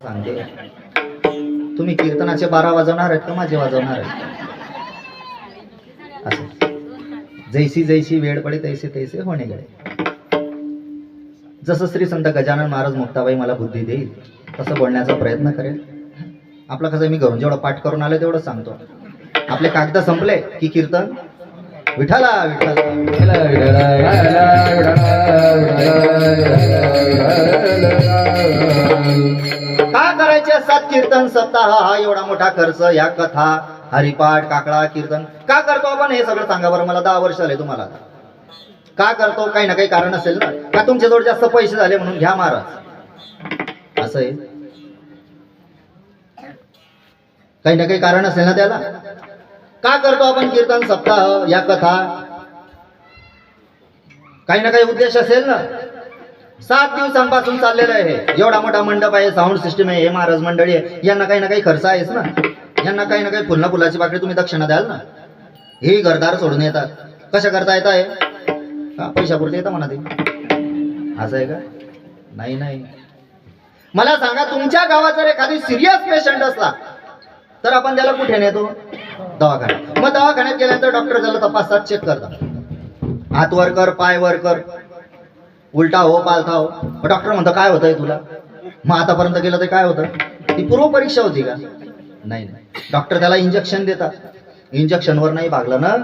सांगते, तुम्ही कीर्तनाचे 12 वाजवणार आहेत का माझे वाजवणार आहेत? असं जैसी जैसी वेळ पडे तैसे तैसे होणे गळे. जसं श्री संत गजानन महाराज मुक्ताबाई मला बुद्धी देईल तसं बोलण्याचा प्रयत्न करेल. आपलं कसं मी घरून जेवढं पाठ करून आलं तेवढं सांगतो. आपले कागद संपले की कीर्तन विठाला विठाला का करायचे असतात कीर्तन सप्ताह हा एवढा मोठा खर्च, या कथा हरिपाठ काकडा कीर्तन का करतो आपण हे सगळं सांगा बरं मला. 10 वर्ष झाले तुम्हाला. का करतो? काही ना काही कारण असेल ना. का तुमच्याजवळ जास्त पैसे झाले म्हणून घ्या महाराज असं आहे? काही ना काही कारण असेल ना त्याला. का करतो आपण कीर्तन सप्ताह या कथा? काही ना काही उद्देश असेल ना. 7 दिवसांपासून चाललेलं आहे. एवढा मोठा मंडप आहे, साऊंड सिस्टम आहे, हे महाराज मंडळी आहे, यांना काही ना काही खर्च आहेच ना. यांना काही ना काही फुलना फुलाची पाकळी तुम्ही दक्षिणा द्याल ना. हे घरदार सोडून येतात. कशा करता येत आहे? पैशापुरते येतं म्हणा ते. असं आहे का? नाही नाही. मला सांगा, तुमच्या गावात जर एखादी सिरियस पेशंट असला तर आपण त्याला कुठे नेतो? दवाखान्यात. मग दवाखान्यात गेल्यानंतर डॉक्टर त्याला तपासतात, चेक करतात. हात वर कर, पाय वर कर, उलटा हो पालथा हो. डॉक्टर म्हणतो काय होतंय तुला? मग आतापर्यंत गेलं तर काय होतं? ती पूर्व परीक्षा होती का? नाही नाही. डॉक्टर त्याला इंजेक्शन देतात. इंजेक्शनवर नाही भागलं ना,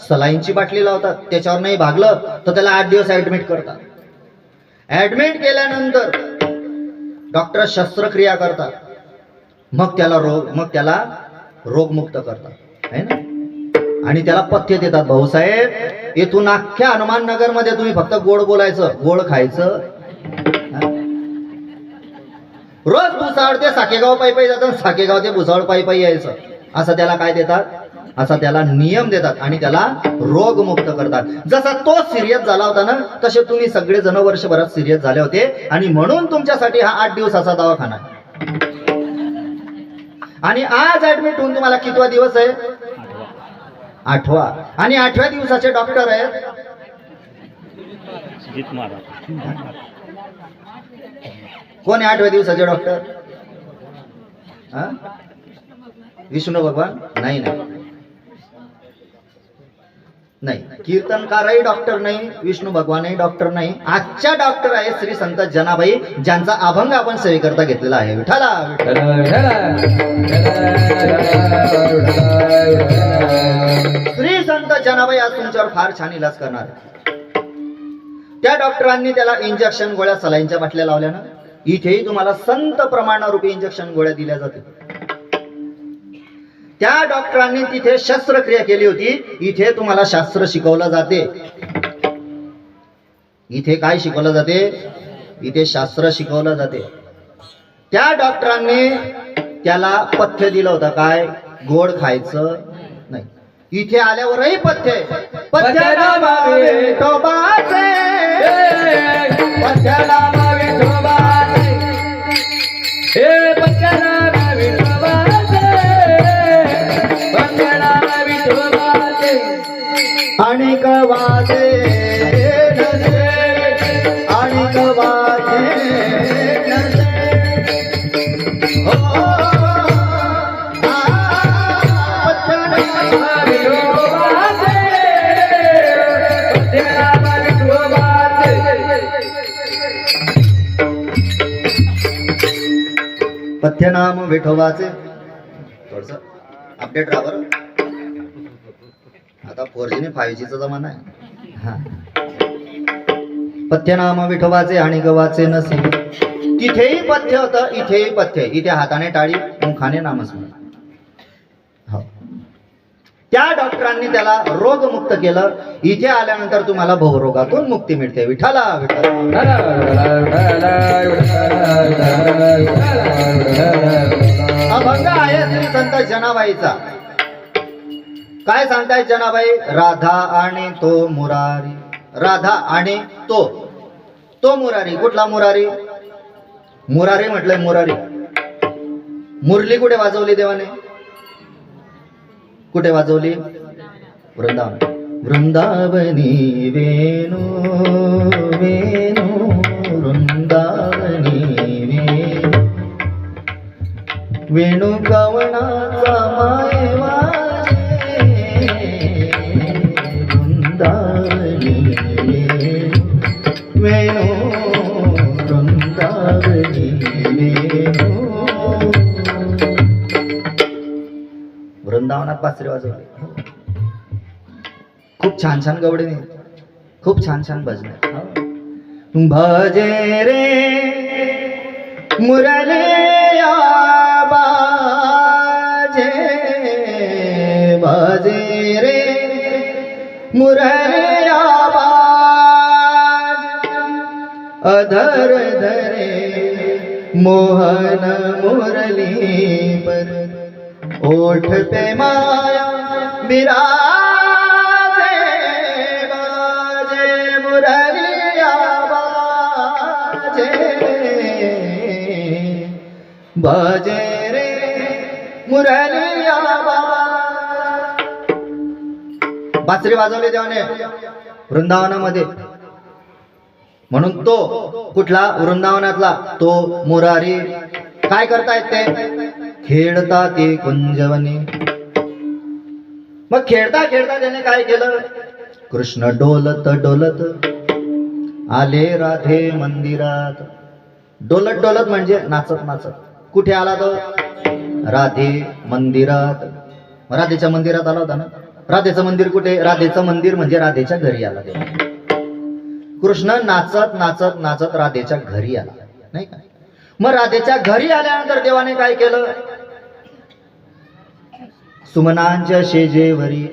सलाईनची बाटली लावतात. त्याच्यावर नाही भागलं तर त्याला 8 दिवस ऍडमिट करतात. ऍडमिट केल्यानंतर डॉक्टर शस्त्रक्रिया करतात. मग त्याला रोगमुक्त करतात है ना. आणि त्याला पथ्य देतात. भाऊसाहेब, येथून अख्ख्या हनुमान नगर मध्ये तुम्ही फक्त गोड बोलायचं, गोड खायचं. रोज भुसावळ ते साकेगाव पायी जातात, साकेगाव ते भुसावळ पायी यायचं. असं त्याला काय देतात? असा त्याला नियम देतात आणि त्याला रोगमुक्त करतात. जसा तो सिरियस झाला होता ना, तसे तुम्ही सगळे जण वर्षभरात सिरियस झाले होते आणि म्हणून तुमच्यासाठी हा 8 दिवसाचा दवाखाना आहे. आणि आज ऍडमिट होऊन तुम्हाला कितवा दिवस आहे? 8वा. आणि 8व्या दिवसाचे डॉक्टर आहेत कोण आहे? 8व्या दिवसाचे डॉक्टर विष्णू भगवान? नाही नाही नाही. कीर्तनकारही डॉक्टर नाही, विष्णू भगवानही डॉक्टर नाही. आजच्या डॉक्टर आहे श्री संत जनाबाई, ज्यांचा अभंग आपण सेवेकरता घेतलेला आहे. विठाला श्री संत जनाबाई आज तुमच्यावर फार छान इलाज करणार. त्या डॉक्टरांनी त्याला इंजेक्शन गोळ्या सलाईनच्या बाटल्या लावल्या ना. इथेही तुम्हाला संत प्रमाणारूपी इंजेक्शन गोळ्या दिल्या जाते. त्या डॉक्टरांनी तिथे शस्त्रक्रिया केली होती. इथे तुम्हाला शास्त्र शिकवलं जाते. इथे काय शिकवलं जाते? इथे शास्त्र शिकवलं जाते. त्या डॉक्टरांनी त्याला पथ्य दिलं होतं. काय? गोड खायचं नाही. इथे आल्यावरही पथ्य आणि कवाचे आणि कवाचे पथ्यनाम विठोबाचे. थोडस अपडेट राहा. आता 4G ने 5G चा जमाना आहे. पथ्यनाम विठोबाचे आणि गवाचे नसे. तिथेही पथ्य होतं, इथेही पथ्य. इथे हाताने टाळी, मुखाने नामस्मरण. हो. त्या डॉक्टरांनी त्याला रोगमुक्त केलं. इथे आल्यानंतर तुम्हाला भवरोगातून मुक्ती मिळते. विठाला विठाला. अभंग आहे श्री संत जनाबाईचा. काय सांगताय जनाबाई? राधा आणि तो मुरारी. राधा आणि तो मुरारी. कुठला मुरारी? मुरारी म्हटलंय मुरारी. मुरली कुठे वाजवली देवाने? कुठे वाजवली? वृंदावन. वृंदावनी वेणू वेणू वृंदावनी वेणू वेणू कवनाचा माय माझे वृंदावनी वेणू वृंदावनी वेणू. वृंदावनात बासरी वाजवली. खूप छान छान गवडे, खूप छान छान भजने. भजे रे मुरलिया बाजे, भजे रे मुरलिया बाजे, अधर धरे मोहन मुरली पर, ओठ पे माया बिराजे, बाजे मुरलिया बाजे, बाजे रे मुरलिया बाजे. बासरी वाजवली देवाने वृंदावनामध्ये. म्हणून तो कुठला वृंदावनातला तो मुरारी काय करतायत ते खेळता ते कुंजवनी. मग खेळता खेळता त्याने काय केलं, कृष्ण डोलत डोलत आले राधे मंदिरात. डोलत डोलत म्हणजे नाचत नाचत. कुठे आला तो, राधे मंदिरात. राधेच्या मंदिरात आला होता ना. राधेचं मंदिर कुठे, राधेचं मंदिर म्हणजे राधेच्या घरी आला तेव्हा. कृष्ण नाचत नाचत नाचत राधेच्या घरी आला, नाही का. मग राधेच्या घरी आल्यानंतर देवाने काय केलं, सुमनांच्या शेजेवरी,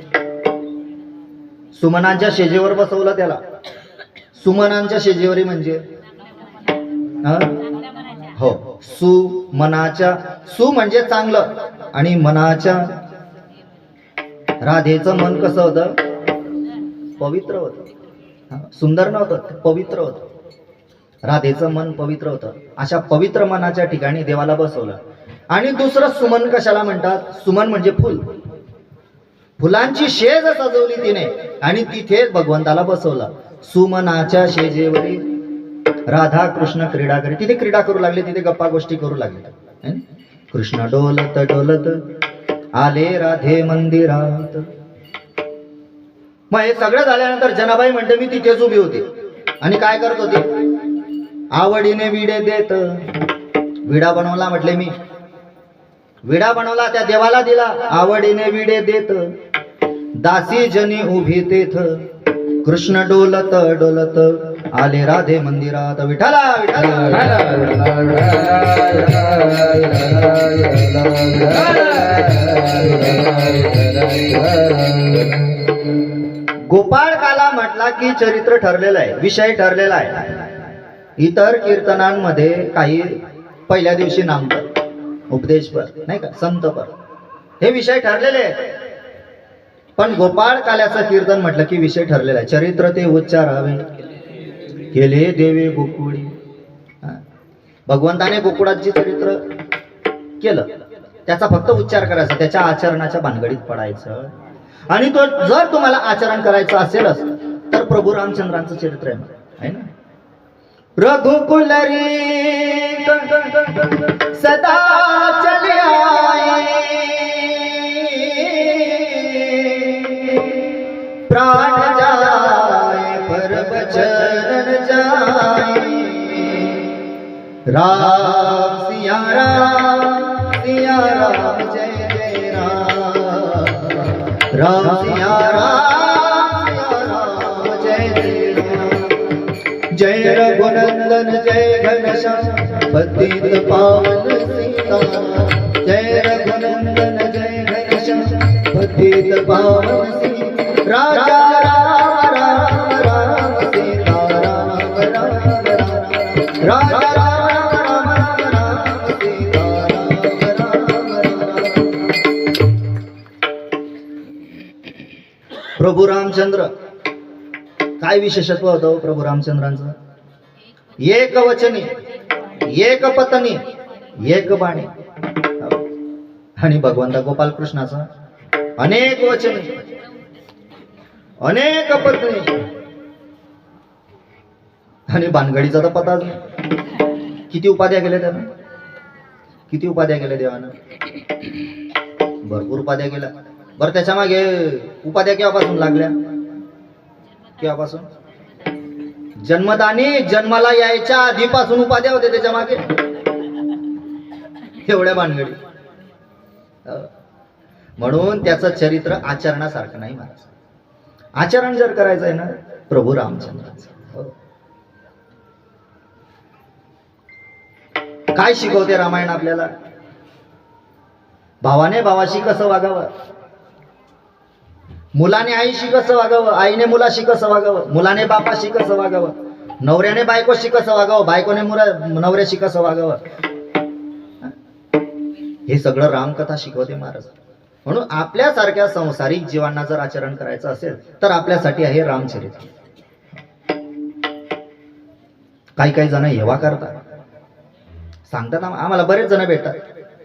सुमनांच्या शेजेवर बसवलं त्याला. सुमनांच्या शेजेवरी म्हणजे हो, सुमनाच्या, सु म्हणजे चांगलं आणि मनाच्या. राधेचं मन कसं होतं, पवित्र होतं. सुंदर नव्हतं, पवित्र होतं. राधेचं मन पवित्र होतं. अशा पवित्र मनाच्या ठिकाणी देवाला बसवलं. आणि दुसरं सुमन कशाला म्हणतात, सुमन म्हणजे फुल. फुलांची शेज सजवली तिने आणि तिथे भगवंताला बसवलं. सुमनाच्या शेजेवरी राधा कृष्ण क्रीडा करी. तिथे क्रीडा करू लागले, तिथे गप्पा गोष्टी करू लागले. कृष्ण डोलत डोलत आले राधे मंदिरात. मग हे सगळं झाल्यानंतर जनाबाई म्हणते मी तिथेच उभी होती आणि काय करत होती, आवडीने विडे देत. विडा बनवला म्हटले मी, विडा बनवला त्या देवाला दिला. आवडीने विडे देत दासी जनी उभी तेथ. कृष्ण डोलत डोलत आले राधे मंदिरात. विठाला गोपाळ काला म्हटला की चरित्र ठरलेलं आहे, विषय ठरलेला आहे. इतर कीर्तनांमध्ये काही पहिल्या दिवशी नामपर, उपदेशपर, नाही का, संतपर, हे विषय ठरलेले आहेत. पण गोपाळ काल्याचं कीर्तन म्हटलं की विषय ठरलेला आहे. चरित्र ते उच्चारावे केले देवे गोकुळी. भगवंताने गोकुळाची चरित्र केलं, त्याचा फक्त उच्चार करायचा, त्याच्या आचरणाच्या भानगडीत पडायचं. आणि तो जर तुम्हाला आचरण करायचं असेलच तर प्रभू रामचंद्रांचं चरित्र आहे ना. रघुकुल रे सदा चले आए, प्राण जाए पर बचन जाए. राम सिया राम जय जय राम. राम सिया राम जय जय राम. जय रघुनंदन जय घनश्याम पतित पावन सीता. जय रघुनंदन जय घनश्याम पतित पावन सीता. राजा राम राम राम सीता राम राम राम. राजा राम राम राम सीता राम राम राम. प्रभू रामचंद्र, काय विशेषत्व होतं प्रभू रामचंद्रांचं, एक वचनी, एक पत्नी, एक बाणी. आणि भगवंता गोपाल कृष्णाचा अनेक वचनी, अनेक पत्नी. आणि भानगडीचा तर पताच नाही, किती उपाध्या केल्या त्यानं. किती उपाध्या केल्या देवानं? भरपूर उपाध्या केल्या. बरं त्याच्या मागे उपाध्या केव्हापासून लागल्या? केव्हापासून? जन्मदानी जन्माला यायच्या आधीपासून उपाध्या होते त्याच्या मागे. एवढ्या भानगडी. म्हणून त्याचं चरित्र आचरणासारखं नाही महाराज. आचरण जर करायचं आहे ना प्रभू रामचंद्राचं. काय शिकवते रामायण आपल्याला? भावाने भावाशी कसं वागावं, मुलाने आईशी कसं वागावं, आईने मुलाशी कसं वागावं, मुलाने बापाशी कसं वागावं, नवऱ्याने बायकोशी कसं वागावं, बायकोने नवऱ्याशी कसं वागावं, हे सगळं रामकथा शिकवते महाराज. म्हणून आपल्यासारख्या संसारिक जीवांना जर आचरण करायचं असेल तर आपल्यासाठी आहे रामचरित्र. काही काही जण हेवा करतात, सांगतात आम्हाला बरेच जण भेटतात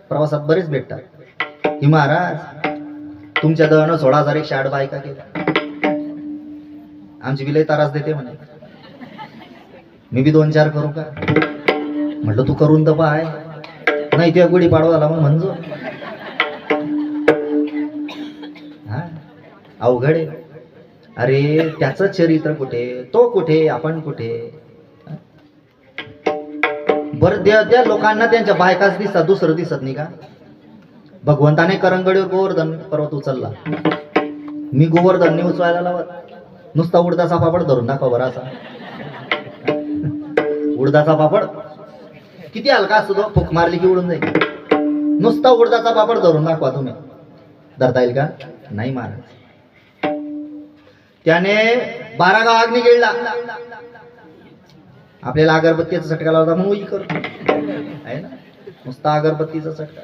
प्रवासात, बरेच भेटतात की महाराज तुमच्या दळणं 16,108 बायका केल्या, आमची विलय तारास देते म्हणे, मी बी 2-4 करू का? म्हटलं तू करून तर पाय, नाही त्या गुढी पाडवाला मग म्हणजो. अवघड आहे. अरे त्याचं चरित्र कुठे, तो कुठे, आपण कुठे? बरं त्या लोकांना त्यांच्या बायकाच दिसतात, दुसरं दिसत नाही का? भगवंताने करंगडीवर गोवर्धन पर्वत उचलला, मी गोवर्धनने उचलायला लावत, नुसता उडदाचा पापड धरून दाखवा बरं. असा उडदाचा पापड किती हलका असतो तो, फुक मारली की उडून जाईल. नुसता उडदाचा पापड धरून दाखवा, तुम्ही धरता येईल का? नाही महाराज. त्याने 12 गाव अग्नी गिळला, आपल्याला अगरबत्तीचा चटका लावता म्हणून उई करतो आहे ना, नुसता अगरबत्तीचा चटका.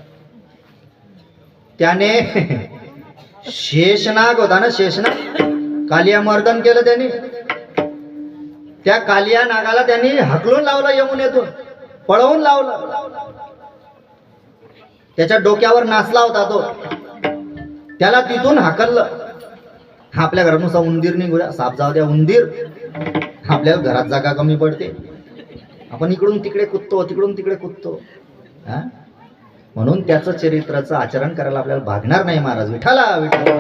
त्याने शेषनाग होता ना, शेषनाग, कालिया मर्दन केलं त्याने. त्या कालिया नागाला त्यांनी हकलून लावलं, यमुनेतून पळवून लावलं. त्याच्या डोक्यावर नाचला होता तो, त्याला तिथून हाकललं. आपल्या घरात नुसता उंदीर निघूया, साप जाऊ द्या, उंदीर. आपल्या घरात जागा कमी पडते, आपण इकडून तिकडे कुदतो, तिकडून तिकडे कुदतो. म्हणून त्याचं चरित्राचं आचरण करायला आपल्याला भागणार नाही महाराज. विठाला विठाला.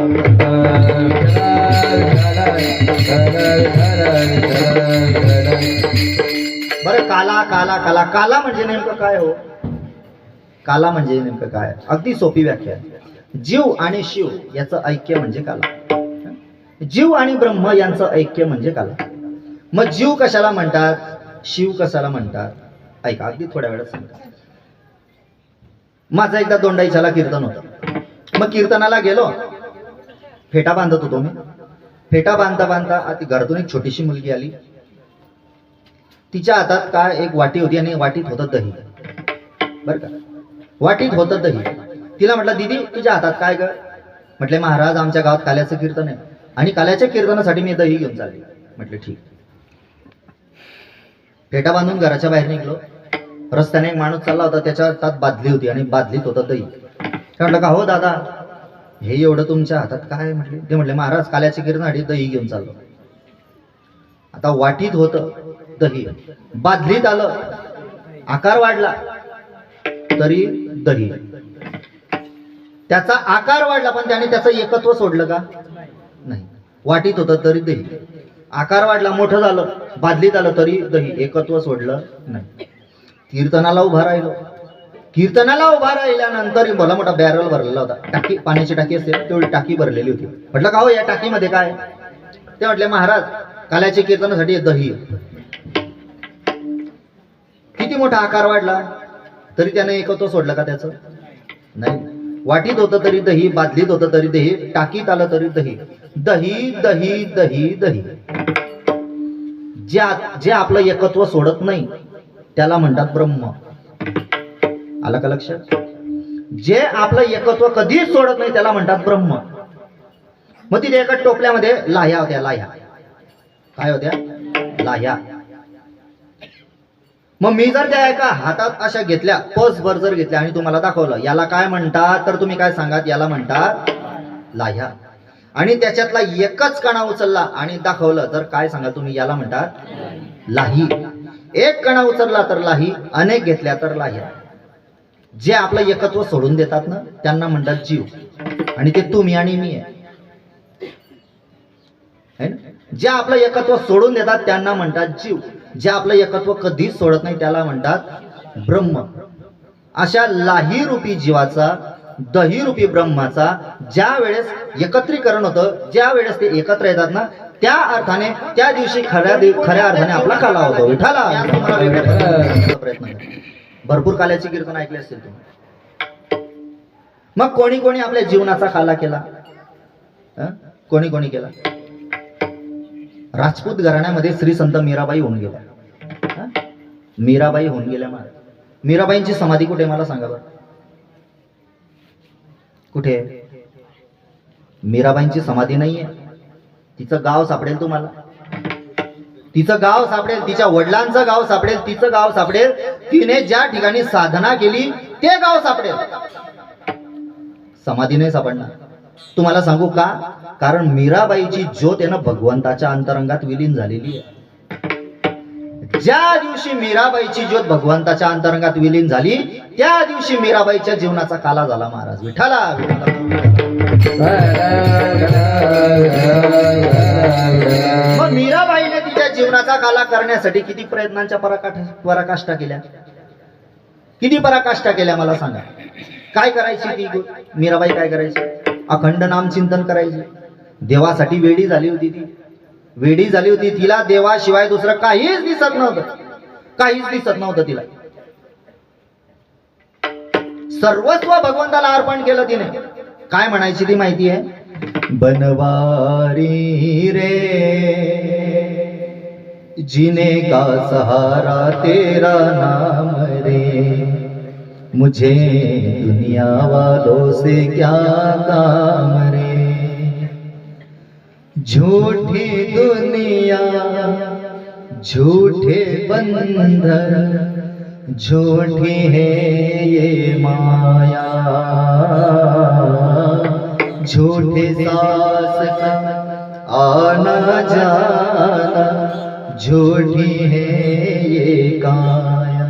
बरं काला काला काला काला म्हणजे नेमकं काय हो? काला म्हणजे नेमकं काय? अगदी सोपी व्याख्या. जीव आणि शिव याचं ऐक्य म्हणजे काला. जीव आणि ब्रह्म यांचं ऐक्य म्हणजे काला. मग जीव कशाला म्हणतात, शिव कशाला म्हणतात? ऐका, अगदी थोड्या वेळात सांगतात. माझं एकदा दोंडाईच्याला कीर्तन होतं. मग कीर्तनाला गेलो, फेटा बांधत होतो मी. फेटा बांधता बांधता ती घरातून एक छोटीशी मुलगी आली. तिच्या हातात काय एक वाटी होती आणि वाटीत होतं दही. बरं का, वाटीत होतं दही. तिला म्हटलं दीदी तुझ्या हातात काय ग? म्हटले महाराज आमच्या गावात काल्याचं कीर्तन आहे आणि काल्याच्या कीर्तनासाठी मी दही घेऊन चालली. म्हटले ठीक. फेटा बांधून घराच्या बाहेर निघलो. रस्त्याने एक माणूस चालला होता, त्याच्या हातात बादली होती आणि बादलीत होतं दही. म्हटलं का हो दादा हे एवढं तुमच्या हातात काय? म्हटले ते म्हटले महाराज काल्याच्या कीर्तनासाठी दही घेऊन चाललो. आता वाटीत होतं दही, बादलीत आलं, आकार वाढला तरी दही. त्याचा आकार वाढला पण त्याने त्याचं एकत्व सोडलं का? नाही. वाटीत होतं तरी दही, आकार वाढला, मोठं झालं, बादलीत आलं तरी दही, एकत्व सोडलं नाही. कीर्तनाला उभा राहिलो. कीर्तनाला उभा राहिल्यानंतर भला मोठा बॅरल भरलेला होता. टाकी, पाण्याची टाकी असते तेवढी टाकी भरलेली होती. म्हटलं का हो या टाकीमध्ये काय? ते म्हटले महाराज काल्याच्या कीर्तनासाठी दही. किती मोठा आकार वाढला तरी त्याने एकत्व सोडलं का त्याचं? नाही. वाटीत होतं तरी दही, बादलीत होतं तरी दही, टाकीत आलं तरी दही. दही दही दही दही. जे आपलं एकत्व सोडत नाही त्याला म्हणतात ब्रह्म. आलं का लक्षात? जे आपलं एकत्व कधीच सोडत नाही त्याला म्हणतात ब्रह्म. मग तिथे एका टोपल्यामध्ये लाह्या होत्या. लाह्या काय होत्या? लाह्या. मग मी जर त्या एका हातात अशा घेतल्या, पसभर जर घेतल्या आणि तुम्हाला दाखवलं याला काय म्हणतात, तर तुम्ही काय सांगाल? याला म्हणतात लाह्या. आणि त्याच्यातला एकच कणा उचलला आणि दाखवलं तर काय सांगाल तुम्ही? याला म्हणतात लाही. एक कणा उचलला तर लाही, अनेक घेतल्या तर लाह्या. जे आपलं एकत्व सोडून देतात ना त्यांना म्हणतात जीव, आणि ते तुम्ही आणि मी आहे है ना. जे आपलं एकत्व सोडून देतात त्यांना म्हणतात जीव, जे आपलं एकत्व कधीच सोडत नाही त्याला म्हणतात ब्रह्म. अशा लाही रूपी जीवाचा, दही रूपी ब्रह्माचा ज्या वेळेस एकत्रीकरण होतं, ज्या वेळेस ते एकत्र येतात ना त्या अर्थाने त्या दिवशी खऱ्या अर्थाने आपला काला होतो. विठाला प्रयत्न करा. भरपूर काल्याची कीर्तन ऐकले असतील तुम्ही. मग कोणी कोणी आपल्या जीवनाचा काला केला? कोणी कोणी केला? राजपूत घराण्यामध्ये श्री संत मीराबाई होऊन गेल्या. मीराबाई होऊन गेल्या. मीराबाईंची समाधी कुठे मला सांगा बरं. कुठे? मीराबाईंची समाधी नाहीये. तिचं गाव सापडेल तुम्हाला, तिचं गाव सापडेल, तिच्या वडिलांचं गाव सापडेल, तिचं गाव सापडेल, तिने ज्या ठिकाणी साधना केली ते गाव सापडेल. समाधी नाही सापडणार. तुम्हाला सांगू का? कारण मीराबाईची ज्योत आहे ना भगवंताच्या अंतरंगात विलीन झालेली आहे. ज्या दिवशी मीराबाईची ज्योत भगवंताच्या अंतरंगात विलीन झाली त्या दिवशी मीराबाईच्या जीवनाचा काला झाला. महाराज विठाला. मग मीराबाईने तिच्या जीवनाचा काला करण्यासाठी किती प्रयत्नांच्या पराकाष्ठा केल्या, किती पराकाष्ठा केल्या मला सांगा. काय करायची ती मीराबाई? काय करायची? अखंड नाम चिंतन करायची. देवासाठी वेडी झाली होती ती, वेडी झाली होती. तिला देवाशिवाय दुसरं काहीच दिसत नव्हतं, काहीच दिसत नव्हतं तिला. सर्वस्व भगवंताला अर्पण केलं तिने. काय म्हणायची ती माहिती आहे? बनवारी रे जीने का सहारा तेरा नाम रे, मुझे दुनिया वालों से क्या काम रे, झूठी दुनिया झूठे बंधन, झूठी है ये माया, झूठे सास आना जाना, झूठी है ये काया,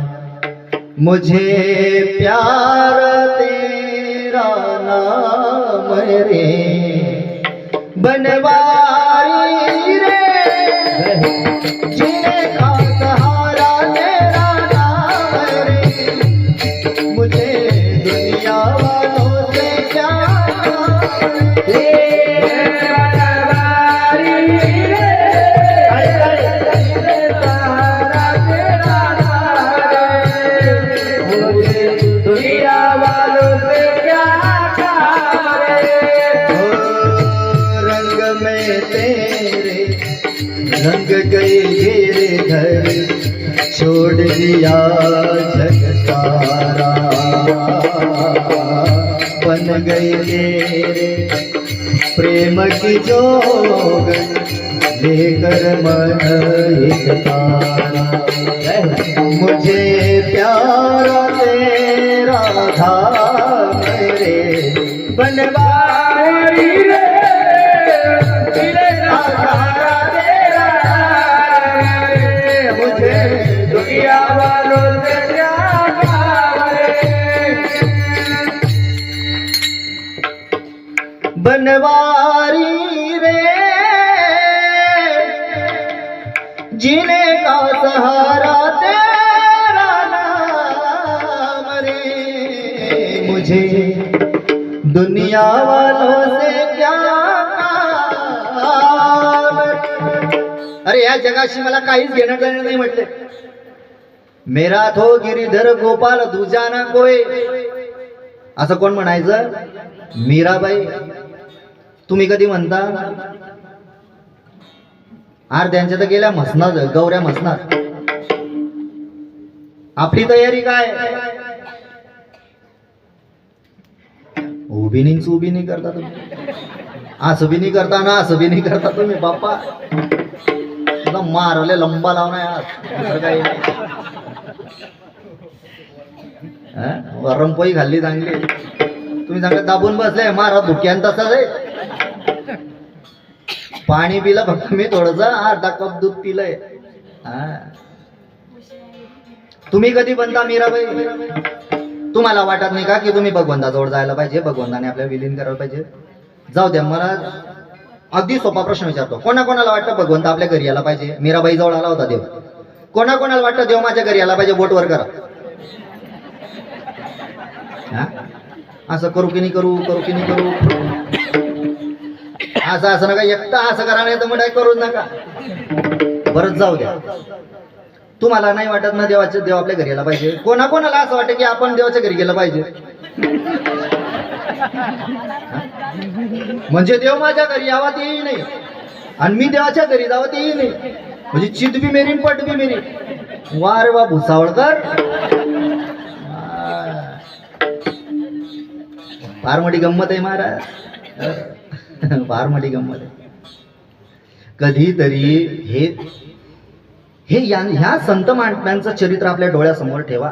मुझे प्यार तेरा नाम रे, बनवारी रे जीने का सहारा तेरा नाम रे, मुझे दुनिया वालों से क्या रे, बनवारी रे जीने का सहारा तेरा नाम रे, मुझे दुनिया वालों से क्या तेरे रंग गए मेरे घर, छोड़ दिया जग सारा, बन गए तेरे प्रेम की जोग, लेकर मन एक तारा, मुझे प्यारा तेरा धाम रे, बनवारी रे दुनिया वालों से क्या बनवारी रे जीने का सहारा तेरा नाम रे, मुझे दुनिया वालों से क्या काम। अरे या जगाशी मला काहीच घेणं देणं नाही म्हटले. मेरा थो गिरीधर गोपाल दुजा ना कोय, असं कोण म्हणायचं? मीराबाई. तुम्ही कधी म्हणता? अर्ध्यांच्या तर गेल्या म्हसनात, गौऱ्या म्हसनात. आपली तयारी काय? उभी नाही करता तुम्ही, असं बी नाही करता ना असं बी नाही करता तुम्ही. बाप्पा तुला मारले लंबा लावणार आज काही वरमपोळी खाल्ली चांगली, तुम्ही चांगले दाबून बसले. मारा भुक्यान तसंच आहे. पाणी पिलं फक्त मी, थोडस अर्धा कप दूध पिलंय. तुम्ही कधी बनता मीराबाई? तुम्हाला वाटत नाही का की तुम्ही भगवंताजवळ जायला पाहिजे, भगवंताने आपल्याला विलीन करायला पाहिजे? जाऊ द्या, मला अगदी सोपा प्रश्न विचारतो. कोणाकोणाला वाटतं भगवंत आपल्या घरी यायला पाहिजे? मीराबाई जवळ आला होता देव. कोणाकोणाला वाटतं देव माझ्या घरी यायला पाहिजे? बोट वर करा. हा? असं करू की नाही करू, करू की नाही करू? असं नका, एकटा असं करा, नाही तर मग काय करूच नका. बरंच जाऊ द्या. तुम्हाला नाही वाटत ना देव आपल्या घरी यायला पाहिजे? कोणाकोणाला असं वाटतं की आपण देवाच्या घरी गेलं पाहिजे? म्हणजे देव माझ्या घरी यावा तेही नाही आणि मी देवाच्या घरी जावं तेही नाही. म्हणजे चित बी मेरी पट बी मेरी. वा रे वा भुसावळकर, फार मोठी गंमत आहे महाराज, फार मोठी गंमत आहे. कधीतरी ह्या संत महात्म्यांचं चरित्र आपल्या डोळ्यासमोर ठेवा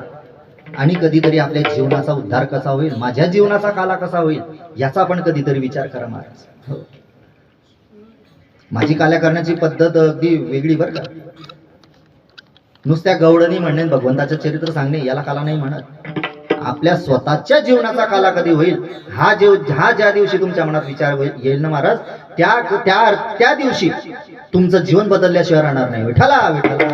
आणि कधीतरी आपल्या जीवनाचा उद्धार कसा होईल, माझ्या जीवनाचा काला कसा होईल, याचा आपण कधीतरी विचार करा महाराज. हो, माझी काल्या करण्याची पद्धत अगदी वेगळी बरं का. नुसत्या गवळणी म्हणणे, भगवंताचं चरित्र सांगणे याला काला नाही म्हणत. आपल्या स्वतःच्या जीवनाचा काला कधी होईल, ज्या दिवशी तुमच्या मनात विचार येईल ना महाराज, त्या दिवशी तुमचं जीवन बदलल्याशिवाय राहणार नाही. विठ्ठला विठ्ठला.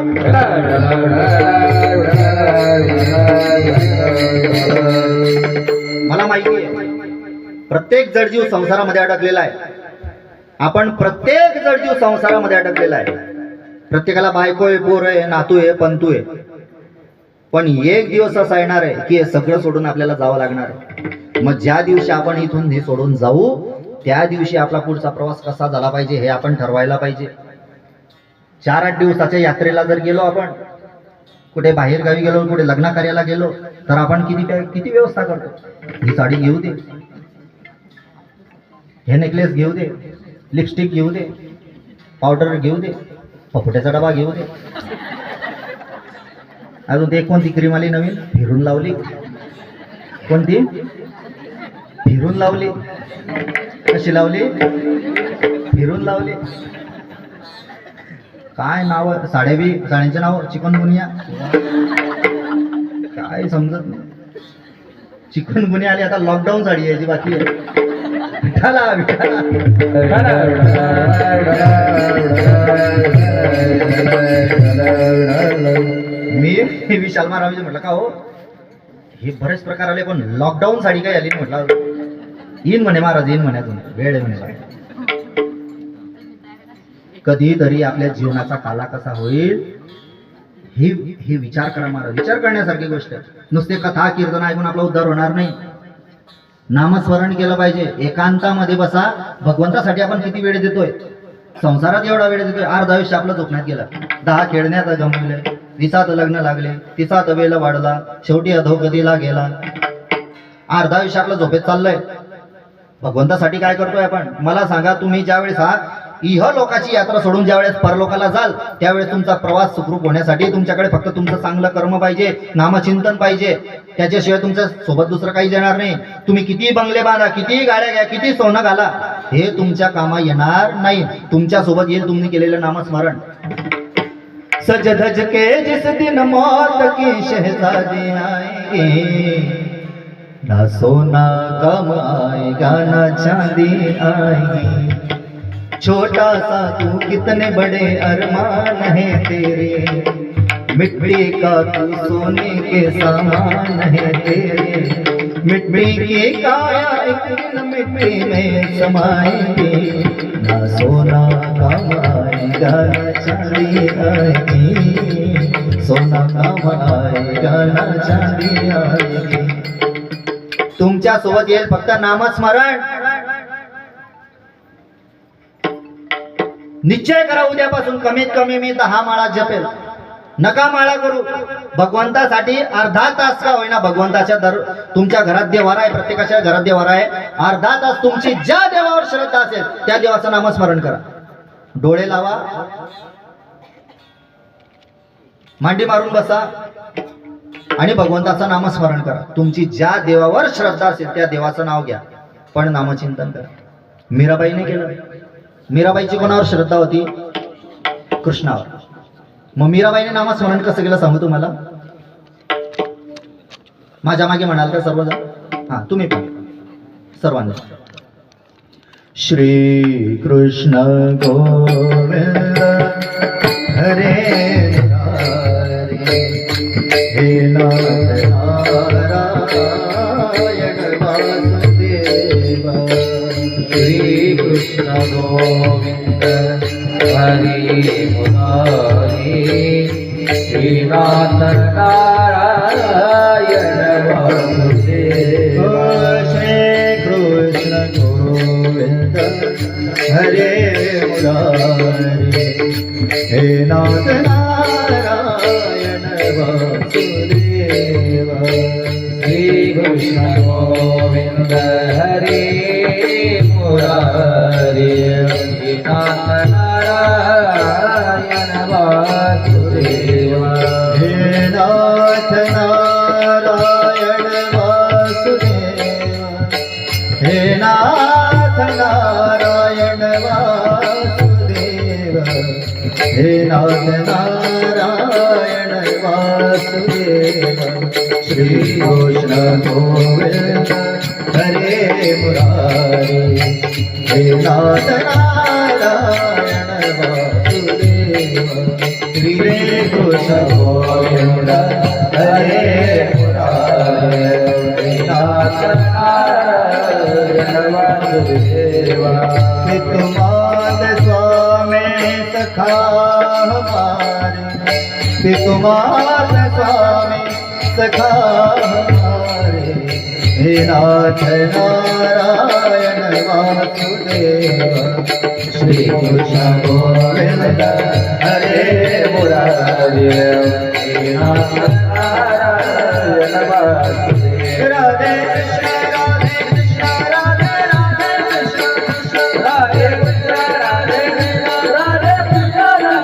मला माहिती आहे प्रत्येक जडजीव संसारामध्ये अडकलेला आहे. आपण प्रत्येक जडजीव संसारामध्ये अडकलेला आहे. प्रत्येकाला बायको आहे, पोर आहे, नातू आहे, पंतू आहे. पण एक दिवस असा येणार आहे की हे सगळं सोडून आपल्याला जावं लागणार आहे. मग ज्या दिवशी आपण इथून हे सोडून जाऊ, त्या दिवशी आपला पुढचा प्रवास कसा झाला पाहिजे हे आपण ठरवायला पाहिजे. 4-8 दिवसाच्या यात्रेला जर गेलो, आपण कुठे बाहेर गावी गेलो, कुठे लग्न कार्याला गेलो, तर आपण किती व्यवस्था करतो. ही साडी घेऊ दे, हे नेकलेस घेऊ दे, लिपस्टिक घेऊ दे, पावडर घेऊ दे, पपुट्याचा डबा घेऊ दे, अजून ते कोणती क्रीम आली नवीन, फिरून लावली, कोणती फिरून लावली, कशी लावली, फिरून लावली. काय नाव साड्यांचे नाव, चिकनगुनिया, काय समजत नाही. चिकनगुनिया आली, आता लॉकडाऊन साडी यायची बाकी आहे. विठाला विठाला. मी विशाल महाराज म्हटलं का हो, हे बरेच प्रकार आले, पण लॉकडाऊन साडी काय आली म्हटलं. येईन म्हणे महाराज, येईन म्हणे, अजून वेळ आहे म्हणे. कधीतरी आपल्या जीवनाचा काला कसा होईल हे विचार करा महाराज. विचार करण्यासारखी गोष्ट. नुसते कथा कीर्तन ऐकून आपला उद्धार होणार नाही. नामस्मरण केलं पाहिजे. एकांतामध्ये बसा. भगवंतासाठी आपण किती वेळ देतोय? संसारात एवढा वेळ देतोय. अर्धा आयुष्य आपलं झोपण्यात गेलं, 10 खेळण्यात गमवले, 20 लग्न लागले, 30 वेळ वाढला, शेवटी अधोगतीला गेला. अर्धा आयुष्य आपलं झोपेत चाललंय. भगवंतासाठी काय करतोय आपण? मला सांगा, तुम्ही ज्यावेळेस इह लोकाची यात्रा सोडून ज्यावेळेस परलोकाला जाल, त्यावेळेस तुमचा प्रवास सुखरूप होण्यासाठी तुमच्याकडे फक्त तुमचं चांगलं कर्म पाहिजे, नामचिंतन पाहिजे. त्याच्याशिवाय तुमच्या सोबत दुसरं काही येणार नाही. तुम्ही किती बंगले बांधा, किती गाड्या घ्या, किती सोनं घाला, हे तुमच्या कामा येणार नाही. तुमच्या सोबत येईल तुम्ही केलेलं नामस्मरण. सज धज के जिस दिन मौत की शहजादी आएगी, ना सोना कम आएगा ना चांदी आएगी, छोटा सा तू कितने बड़े अरमान है तेरे, मिट्टी का तू सोने के सामान है तेरे, मिट्टी की काया एक दिन मिट्टी में समाएगी, ना सोना काम आएगा ना चांदी आएगी, सोना काम आएगा ना चांदी आएगी. तुमच्या सोबत येईल फक्त नामस्मरण. निश्चय करा, उद्यापासून कमीत कमी मी 10 माळा जपेल. नका माळा करू. भगवंतासाठी अर्धा तास का होईना, भगवंताच्या तुमच्या घरात देवारा आहे, प्रत्येकाच्या घरात देवारा आहे. अर्धा तास तुमची ज्या देवावर श्रद्धा असेल त्या देवाचं नामस्मरण करा. डोळे लावा, मांडी मारून बसा आणि भगवंताचं नामस्मरण करा. तुमची ज्या देवावर श्रद्धा असेल त्या देवाचं नाव घ्या, पण नामचिंतन करा. मीराबाईने केलं. मीराबाईची कोणावर श्रद्धा होती? कृष्णावर. मग मीराबाईने नामस्मरण कसं केलं सांगू तुम्हाला. माझ्या मागे म्हणाल का सर्वजण? हा तुम्ही पण सर्वांनी. श्री कृष्ण गोविंद हरे हरे हे नाथ नारायण वासुदेव. श्री कृष्ण गोविंद हरि मुरारी श्रीनाथ नारायण वासुदेव. श्री कृष्ण गोविंद हरे मुरारी हे नाथ नारायण वासुदेव. श्री कृष्ण गोविंद हरे मुरारी श्रीनाथ नारायण वासुदेव. हे नाथ नारायण वासुदेव. हे नाथ नारायण वासुदेव. हे नाथ नारायण वासुदेव. श्री कृष्ण गोविंद हरे मुरारी हे नाथ नारायण वासुदेव. श्री कृष्ण गोविंद हरे मुरारी हे नाथ नारायण वासुदेव. तुमाद स्वामी सखा हमारे. तुमाद स्वामी सखा हमारे. हे नाथ नारायण वासुदेव. श्री कृष्ण गोविंद हरे मुरारी हे नाथ नारायण वासुदेव. राधे कृष्ण राधे कृष्ण राधे राधे कृष्ण कृष्ण राधे कृष्ण राधे कृष्ण राधे कृष्ण राधे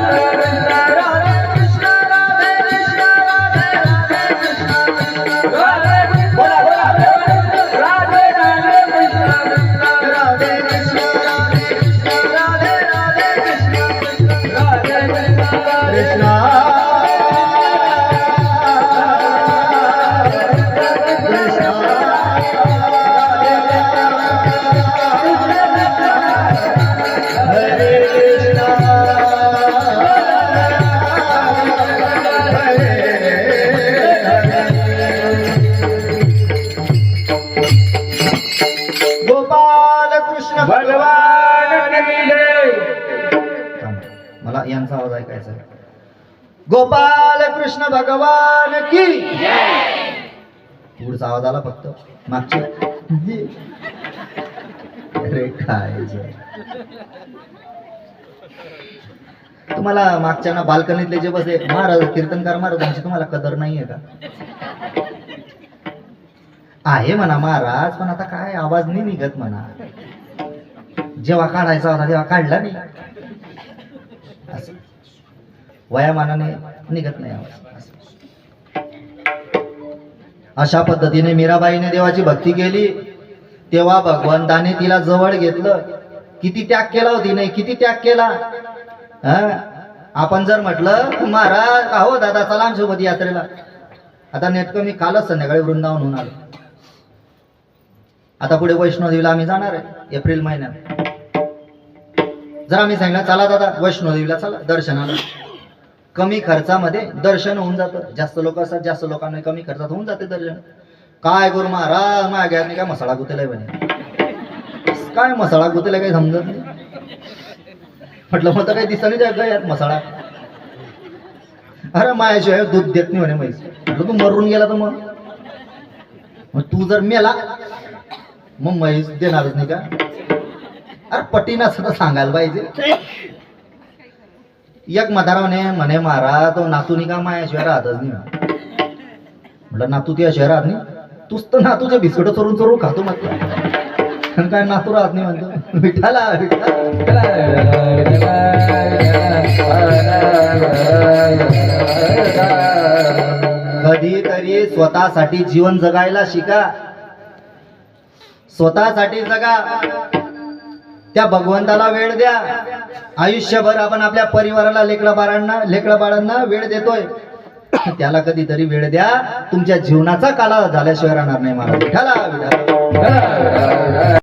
कृष्ण राधे कृष्ण राधे राधे कृष्ण कृष्ण राधे बोला बोला राधे राधे कृष्ण राधे कृष्ण राधे कृष्ण राधे राधे कृष्ण कृष्ण राधे कृष्ण गोपाल कृष्ण भगवान की जय. मला यांचा आवाज ऐकायचा आहे. गोपाल कृष्ण भगवान की पुढचा आवाज आला फक्त मागची. अरे काय जे. तुम्हाला मागच्या ना बाल्कनीतले जे बसले महाराज कीर्तनकार महाराजांची तुम्हाला कदर नाहीये का? आहे म्हणा महाराज, पण आता काय आवाज नाही निघत म्हणा. जेव्हा काढायचा होता तेव्हा काढला नाही. असं वयामानाने निघत नाही आवाज. अशा पद्धतीने मीराबाईने देवाची भक्ती केली. तेव्हा भगवंताने तिला जवळ घेतलं. किती त्याग केला होती नाही, किती त्याग केला. आपण जर म्हटलं महाराज अहो दादा चला आमच्यासोबत यात्रेला, आता नेटकं मी कालच संध्याकाळी वृंदावनहून आलो. आता पुढे वैष्णोदेवीला आम्ही जाणार आहे एप्रिल महिन्यात. जर आम्ही सांगितलं चला दादा वैष्णोदेवीला चला दर्शनाला, कमी खर्चामध्ये दर्शन होऊन जातं. जास्त लोक असतात, जास्त लोकांना कमी खर्चात होऊन जाते दर्शन. काय करू महाराज माझ्या काय मसाळा गुतेलाय म्हणे. काय मसाळा गुतेलाय काही समजत नाही. म्हटलं मग तर काही दिसत नाही यात मसाळा. अरे मायाशिवाय दूध देत नाही म्हणे म्हैस. म्हटलं तू मरून गेला तर मग तू जर मेला मग म्हैस देणारच नाही का? अरे पटीनं असं सांगायला पाहिजे. एक म्हाताराने म्हणे महाराज तो नातूनी का मायाशिवाय राहतच नाही. म्हटलं नातू ती शिवाय राहत नाही, तूच तर नातूचे बिस्कुट चोरून चोरून खातो म्हटलं. काय नातू राहत नाही म्हणतो. विठाला कधीतरी स्वतःसाठी जीवन जगायला शिका. स्वतःसाठी जगा. त्या भगवंताला वेळ द्या. आयुष्यभर आपण आपल्या परिवाराला लेकरा बाळांना वेळ देतोय. त्याला कधीतरी वेळ द्या. तुमच्या जीवनाचा काला झाल्याशिवाय राहणार नाही महाराज. विठाला विठाला.